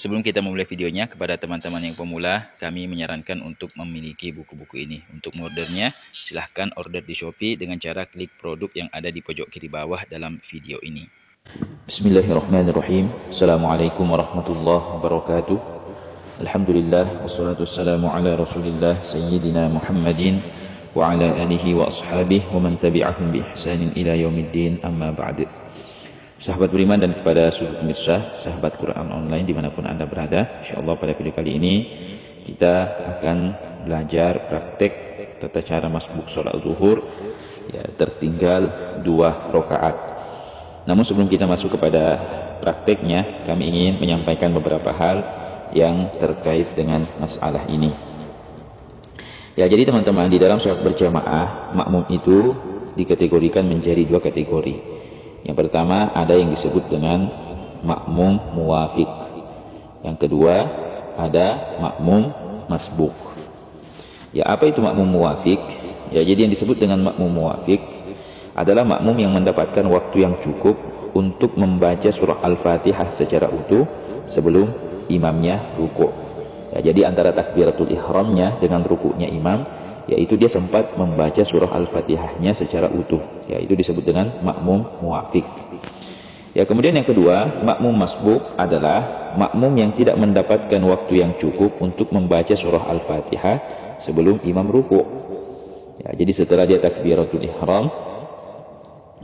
Sebelum kita memulai videonya, kepada teman-teman yang pemula, kami menyarankan untuk memiliki buku-buku ini. Untuk ordernya, silahkan order di Shopee dengan cara klik produk yang ada di pojok kiri bawah dalam video ini. Bismillahirrahmanirrahim. Assalamualaikum warahmatullahi wabarakatuh. Alhamdulillah, wassalatu wassalamu ala rasulillah Sayyidina Muhammadin wa ala alihi wa ashabihi wa man tabi'ahum bi ihsanin ila yaumiddin, amma ba'd. Sahabat beriman dan kepada seluruh pemirsa sahabat Quran online dimanapun Anda berada, insyaallah pada video kali ini kita akan belajar praktek tata cara masbuk sholat zuhur, ya, tertinggal 2 rakaat. Namun sebelum kita masuk kepada prakteknya, kami ingin menyampaikan beberapa hal yang terkait dengan masalah ini. Ya, jadi teman-teman, di dalam sholat berjamaah, makmum itu dikategorikan menjadi 2 kategori. Yang pertama ada yang disebut dengan makmum muwafiq. Yang kedua ada makmum masbuk. Ya, apa itu makmum muwafiq? Ya, jadi yang disebut dengan makmum muwafiq adalah makmum yang mendapatkan waktu yang cukup untuk membaca surah Al-Fatihah secara utuh sebelum imamnya ruku'. Ya, jadi antara takbiratul ihramnya dengan rukuknya imam, yaitu dia sempat membaca surah Al-Fatihahnya secara utuh. Ya, itu disebut dengan makmum muwafiq. Ya, kemudian yang kedua, makmum masbuk adalah makmum yang tidak mendapatkan waktu yang cukup untuk membaca surah Al-Fatihah sebelum imam ruku'. Ya, jadi setelah dia takbiratul ihram,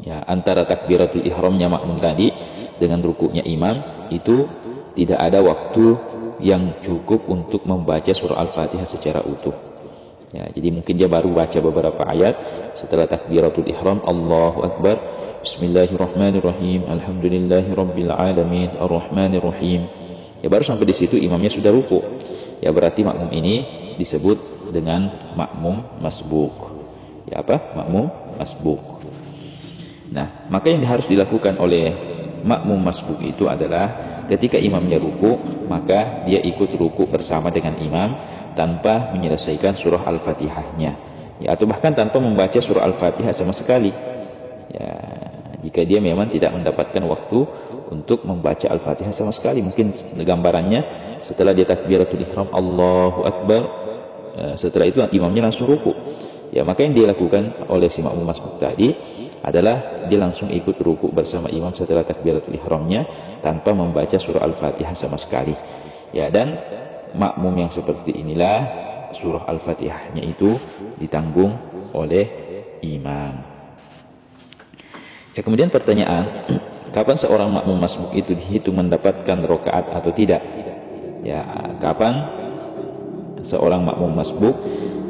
ya, antara takbiratul ihramnya makmum tadi dengan rukuknya imam itu tidak ada waktu yang cukup untuk membaca surah Al-Fatihah secara utuh. Ya, jadi mungkin dia baru baca beberapa ayat setelah takbiratul ihram, Allahu Akbar, Bismillahirrahmanirrahim, Alhamdulillahirabbil alamin, Arrahmanirrahim. Ya, baru sampai di situ imamnya sudah ruku'. Ya, berarti makmum ini disebut dengan makmum masbuk. Ya, apa? Makmum masbuk. Nah, maka yang harus dilakukan oleh makmum masbuk itu adalah ketika imamnya ruku', maka dia ikut ruku' bersama dengan imam tanpa menyelesaikan surah Al-Fatihahnya, ya, atau bahkan tanpa membaca surah Al-Fatihah sama sekali. Ya, jika dia memang tidak mendapatkan waktu untuk membaca Al-Fatihah sama sekali, mungkin gambarannya setelah dia takbiratul ihram Allahu Akbar, setelah itu imamnya langsung ruku'. Ya, maka yang dilakukan oleh si makmum masbuk tadi adalah dia langsung ikut ruku' bersama imam setelah takbiratul ihramnya tanpa membaca surah Al-Fatihah sama sekali. Ya, dan makmum yang seperti inilah surah Al-Fatihahnya itu ditanggung oleh imam. Ya, kemudian pertanyaan, kapan seorang makmum masbuk itu dihitung mendapatkan rakaat atau tidak? Ya, kapan seorang makmum masbuk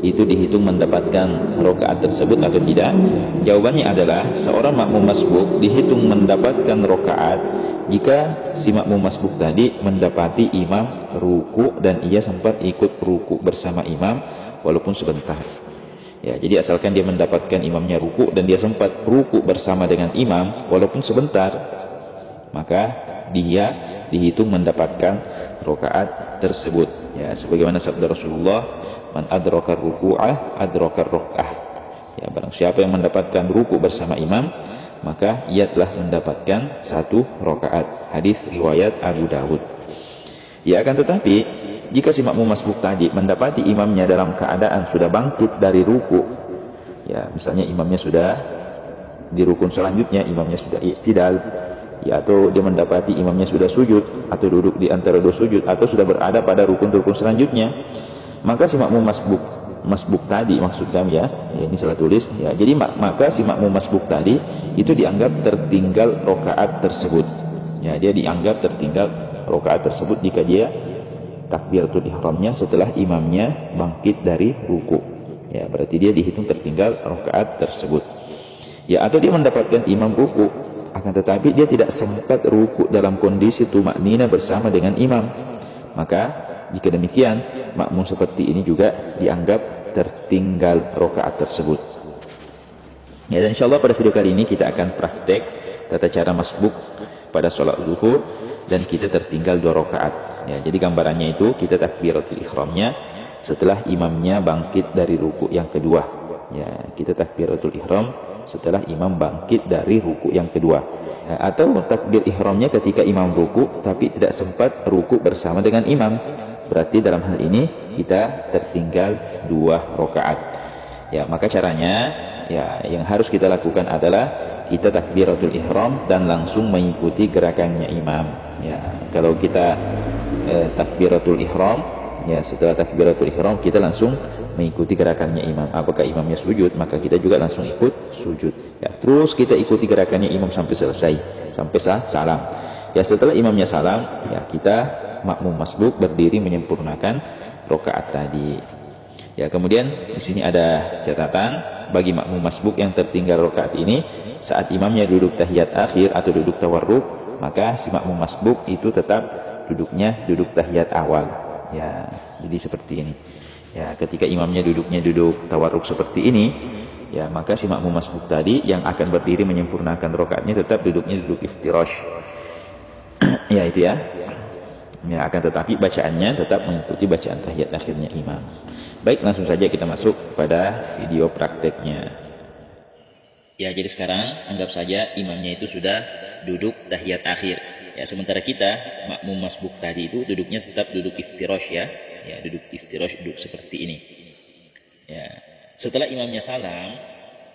itu dihitung mendapatkan rakaat tersebut atau tidak? Jawabannya adalah seorang makmum masbuk dihitung mendapatkan rakaat jika si makmum masbuk tadi mendapati imam ruku' dan ia sempat ikut ruku' bersama imam walaupun sebentar. Ya, jadi asalkan dia mendapatkan imamnya ruku' dan dia sempat ruku' bersama dengan imam walaupun sebentar, maka dia dihitung mendapatkan rakaat tersebut. Ya, sebagaimana sabda Rasulullah, man adraka ruku'ah adraka raka'ah. Ya, barang siapa yang mendapatkan ruku' bersama imam, maka ia telah mendapatkan 1 rakaat. Hadis riwayat Abu Dawud. Ya, akan tetapi jika si makmum masbuk tadi mendapati imamnya dalam keadaan sudah bangkit dari ruku', ya, misalnya imamnya sudah di rukun selanjutnya, imamnya sudah i'tidal, ya, atau dia mendapati imamnya sudah sujud atau duduk di antara 2 sujud atau sudah berada pada rukun-rukun selanjutnya, maka si makmum masbuk tadi, maksud kami, ya, ini salah tulis, ya, jadi maka si makmum masbuk tadi itu dianggap tertinggal rakaat tersebut. Ya, dia dianggap tertinggal rakaat tersebut jika dia takbiratul ihramnya setelah imamnya bangkit dari ruku'. Ya, berarti dia dihitung tertinggal rakaat tersebut. Ya, atau dia mendapatkan imam ruku', akan tetapi dia tidak sempat ruku' dalam kondisi tumaknina bersama dengan imam, maka jika demikian makmum seperti ini juga dianggap tertinggal rakaat tersebut. Ya, dan insyaallah pada video kali ini kita akan praktek tata cara masbuk pada sholat zuhur dan kita tertinggal 2 rakaat. Ya, jadi gambarannya itu kita takbiratul ihramnya setelah imamnya bangkit dari ruku' yang kedua. Ya, kita takbiratul ihram setelah imam bangkit dari ruku yang kedua. Atau takbir ihramnya ketika imam ruku tapi tidak sempat ruku bersama dengan imam. Berarti dalam hal ini kita tertinggal 2 rakaat. Ya, maka caranya ya yang harus kita lakukan adalah kita takbiratul ihram dan langsung mengikuti gerakannya imam. Ya, kalau kita takbiratul ihram, ya setelah takbiratul ihram kita langsung mengikuti gerakannya imam. Apakah imamnya sujud, maka kita juga langsung ikut sujud. Ya, terus kita ikuti gerakannya imam sampai selesai, sampai salam. Ya, setelah imamnya salam, ya kita makmum masbuk berdiri menyempurnakan rakaat tadi. Ya, kemudian di sini ada catatan bagi makmum masbuk yang tertinggal rakaat ini, saat imamnya duduk tahiyat akhir atau duduk tawarruk, maka si makmum masbuk itu tetap duduknya duduk tahiyat awal. Ya, jadi seperti ini. Ya, ketika imamnya duduknya duduk tawarruk seperti ini, ya maka si makmum masbuk tadi yang akan berdiri menyempurnakan rakaatnya tetap duduknya duduk iftirash. Ya, itu ya. Ya, akan tetapi bacaannya tetap mengikuti bacaan tahiyat akhirnya imam. Baik, langsung saja kita masuk pada video prakteknya. Ya, jadi sekarang anggap saja imamnya itu sudah duduk tahiyat akhir. Ya, sementara kita makmum masbuk tadi itu duduknya tetap duduk iftirash ya. Ya, duduk iftirash, duduk seperti ini. Ya, setelah imamnya salam,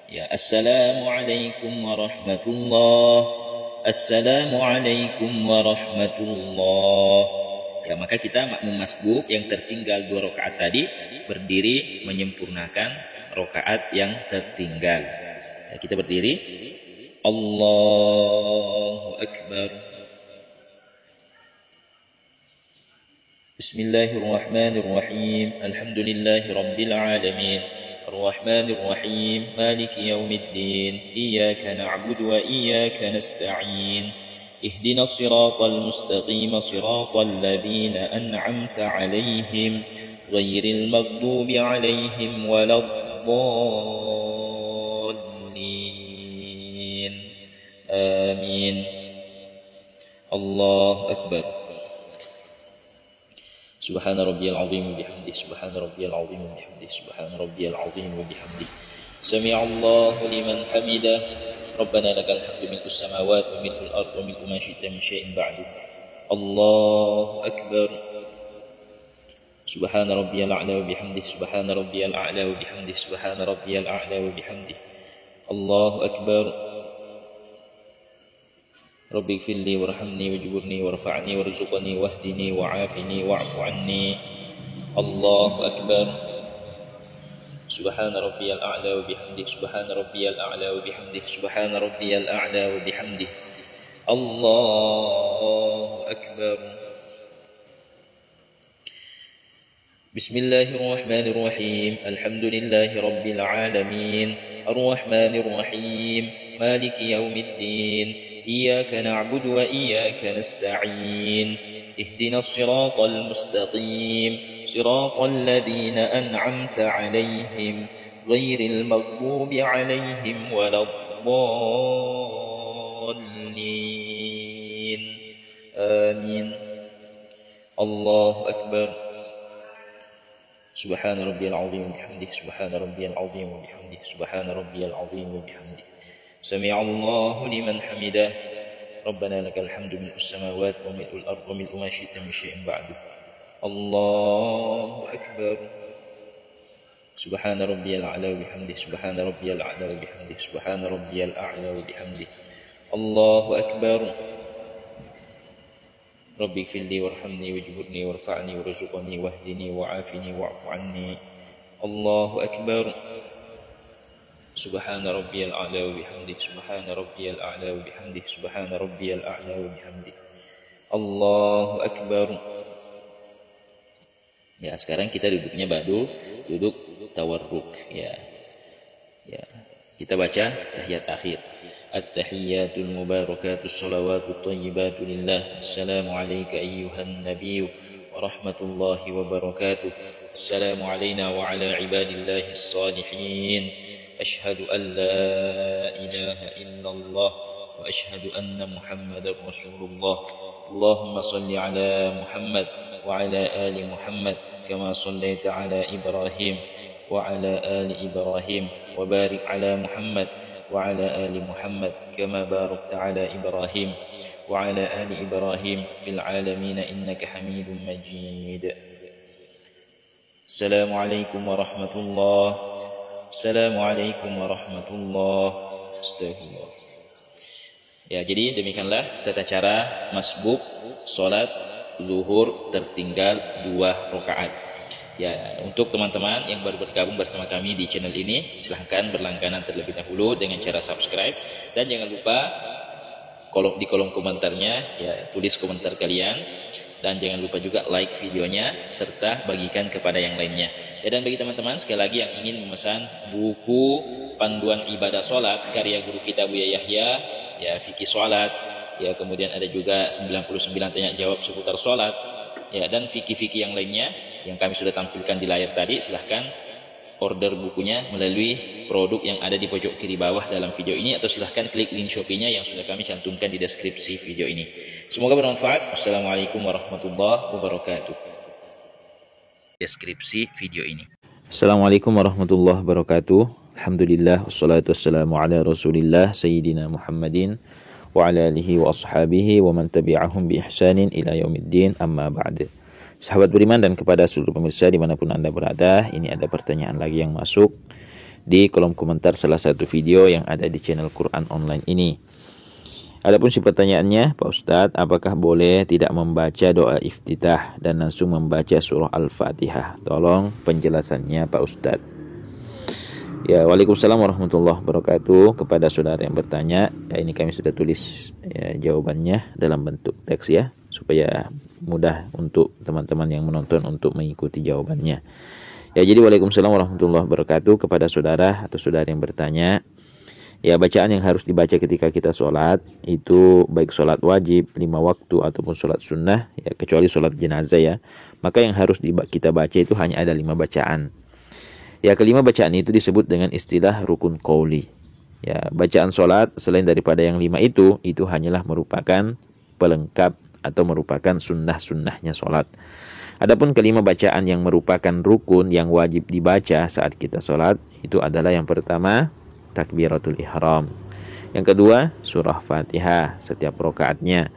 ya assalamualaikum warahmatullah. Assalamualaikum warahmatullah. Ya, maka kita makmum masbuk yang tertinggal 2 rakaat tadi berdiri menyempurnakan rakaat yang tertinggal. Ya, kita berdiri. Allahu Akbar. Bismillahirrahmanirrahim. Alhamdulillahi Rabbil Alamin. Ar-Rahmanir-Rahim. Maliki yaumiddin. Iyyaka na'budu wa iyyaka nasta'in. Ihdinas siratal mustaqim. Siratal ladzina an'amta 'alaihim ghairil maghdubi 'alaihim waladdallin. Amin. Allahu Akbar. Subhana rabbiyal azim wa bihamdihi. Subhana rabbiyal azim wa bihamdihi. Subhana rabbiyal azim wa bihamdihi. Sami'allahu liman hamidah. Rabbana lakal hamdu mil'us samawati wa mil'ul ardi wa mil'u ma syi'ta min syai'in ba'du. Allahu akbar. Subhana rabbiyal a'la wa bihamdihi. Subhana rabbiyal a'la wa bihamdihi. Subhana rabbiyal a'la wa bihamdihi. Allahu akbar. Rabbi ighfirli warhamni wajburni warfa'ni warzuqni wahdini wa'afini wa'fu anni. Allahu akbar. Subhana rabbiyal a'la wa bihamdihi. Subhana rabbiyal a'la wa bihamdihi. Subhana rabbiyal a'la wa bihamdihi. Allahu akbar. Bismillahirrahmanirrahim. Alhamdulillahi rabbil alamin. Ar-Rahmanir-Rahim. Maliki yaumiddin. إياك نعبد وإياك نستعين اهدنا الصراط المستقيم صراط الذين أنعمت عليهم غير المغضوب عليهم ولا الضالين آمين. الله أكبر. سبحان ربي العظيم وبحمده. سبحان ربي العظيم وبحمده. سبحان ربي العظيم وبحمده. سمع الله لمن حمده. ربنا لك الحمد ملء السماوات وملء الأرض وملء ما شئت من شيء بعده. الله أكبر. سبحان ربي الأعلى وبحمده. سبحان ربي الأعلى وبحمده. سبحان ربي الأعلى وبحمده. الله أكبر. ربي اغفر لي وارحمني واجبرني وارفعني وارزقني واهدني وعافني واعف عني. الله أكبر. سبحان ربي الأعلى وبحمده. سبحان ربي الأعلى وبحمده. سبحان ربي الأعلى وبحمده. الله أكبر. Ya, sekarang kita duduknya badu, duduk tawarruk ya. Ya. Kita baca tahiyat akhir. At-tahiyyatul mubarakatus salawatut thayyibatu lillah. Assalamu alayka ayyuhan nabiyyu wa rahmatullahi wa barakatuh. Assalamu alayna wa ala ibadillahis salihin. أشهد أن لا إله إلا الله وأشهد أن محمدا رسول الله. اللهم صل على محمد وعلى آل محمد كما صليت على إبراهيم وعلى آل إبراهيم وبارك على محمد وعلى آل محمد كما باركت على إبراهيم وعلى آل إبراهيم في العالمين إنك حميد مجيد. السلام عليكم ورحمة الله. السلام عليكم ورحمة الله. Astagfirullah. Ya, jadi demikianlah tata cara masbuk sholat zuhur tertinggal 2 rakaat. Ya, untuk teman-teman yang baru bergabung bersama kami di channel ini, silahkan berlangganan terlebih dahulu dengan cara subscribe, dan jangan lupa di kolom komentarnya ya tulis komentar kalian, dan jangan lupa juga like videonya serta bagikan kepada yang lainnya. Ya, dan bagi teman-teman sekali lagi yang ingin memesan buku panduan ibadah sholat karya guru kita Buya Yahya, ya fikih sholat, ya kemudian ada juga 99 tanya jawab seputar sholat, ya dan fikih-fikih yang lainnya yang kami sudah tampilkan di layar tadi, silahkan order bukunya melalui produk yang ada di pojok kiri bawah dalam video ini, atau silahkan klik link Shopee-nya yang sudah kami cantumkan di deskripsi video ini. Semoga bermanfaat. Wassalamualaikum warahmatullahi wabarakatuh. Deskripsi video ini. Assalamualaikum warahmatullahi wabarakatuh. Alhamdulillah wassalatu wassalamu ala Rasulillah Sayyidina Muhammadin wa ala alihi wa ashabihi wa man tabi'ahum bi ihsanin ila yaumiddin, amma ba'd. Sahabat beriman dan kepada seluruh pemirsa dimanapun Anda berada, ini ada pertanyaan lagi yang masuk di kolom komentar salah satu video yang ada di channel Quran Online ini. Adapun si pertanyaannya, Pak Ustadz, apakah boleh tidak membaca doa iftitah dan langsung membaca surah Al-Fatihah? Tolong penjelasannya Pak Ustadz. Ya, Waalaikumsalam warahmatullahi wabarakatuh. Kepada saudara yang bertanya, ya ini kami sudah tulis ya, jawabannya dalam bentuk teks ya, supaya mudah untuk teman-teman yang menonton untuk mengikuti jawabannya. Ya, jadi Waalaikumsalam warahmatullahi wabarakatuh. Kepada saudara atau saudara yang bertanya, ya bacaan yang harus dibaca ketika kita sholat itu baik sholat wajib 5 waktu ataupun sholat sunnah, ya kecuali sholat jenazah ya, maka yang harus kita baca itu hanya ada 5 bacaan. Ya, kelima bacaan itu disebut dengan istilah rukun qauli. Ya, bacaan sholat selain daripada yang 5 itu hanyalah merupakan pelengkap atau merupakan sunnah-sunnahnya sholat. Adapun kelima bacaan yang merupakan rukun yang wajib dibaca saat kita sholat itu adalah yang pertama takbiratul ihram, yang kedua surah Fatihah setiap rakaatnya,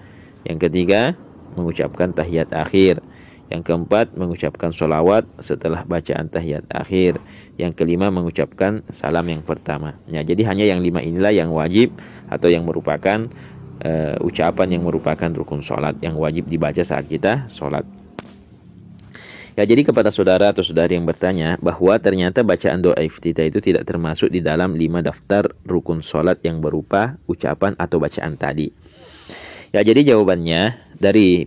yang ketiga mengucapkan tahiyat akhir, yang keempat mengucapkan sholawat setelah bacaan tahiyat akhir, yang kelima mengucapkan salam yang pertama. Ya, jadi hanya yang 5 inilah yang wajib atau yang merupakan ucapan yang merupakan rukun sholat yang wajib dibaca saat kita sholat. Ya, jadi kepada saudara atau saudari yang bertanya bahwa ternyata bacaan doa iftitah itu tidak termasuk di dalam 5 daftar rukun sholat yang berupa ucapan atau bacaan tadi. Ya, jadi jawaban dari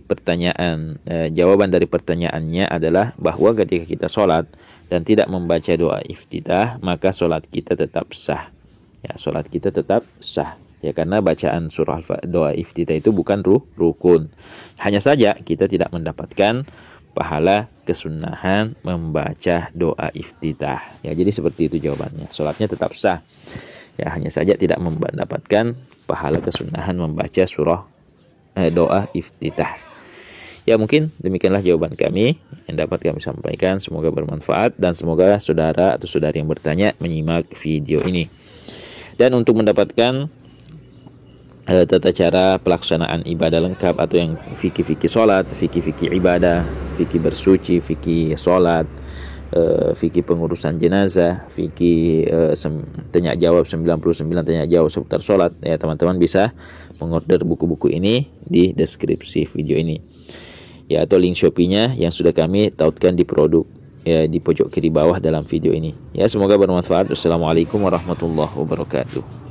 pertanyaannya adalah bahwa ketika kita sholat dan tidak membaca doa iftitah, maka sholat kita tetap sah. Ya, sholat kita tetap sah. Ya, karena bacaan surah doa iftitah itu bukan rukun. Hanya saja kita tidak mendapatkan pahala kesunahan membaca doa iftitah. Ya, jadi seperti itu jawabannya. Sholatnya tetap sah. Ya, hanya saja tidak mendapatkan pahala kesunahan membaca surah doa iftitah. Ya, mungkin demikianlah jawaban kami yang dapat kami sampaikan. Semoga bermanfaat dan semoga saudara atau saudari yang bertanya menyimak video ini. Dan untuk mendapatkan tata cara pelaksanaan ibadah lengkap atau yang fikih-fikih sholat, fikih-fikih ibadah, fikih bersuci, fikih sholat, fikih pengurusan jenazah, fikih tanya jawab 99 tanya jawab seputar sholat, ya teman-teman bisa mengorder buku-buku ini di deskripsi video ini, ya atau link Shopee-nya yang sudah kami tautkan di produk ya di pojok kiri bawah dalam video ini. Ya, semoga bermanfaat. Wassalamualaikum warahmatullahi wabarakatuh.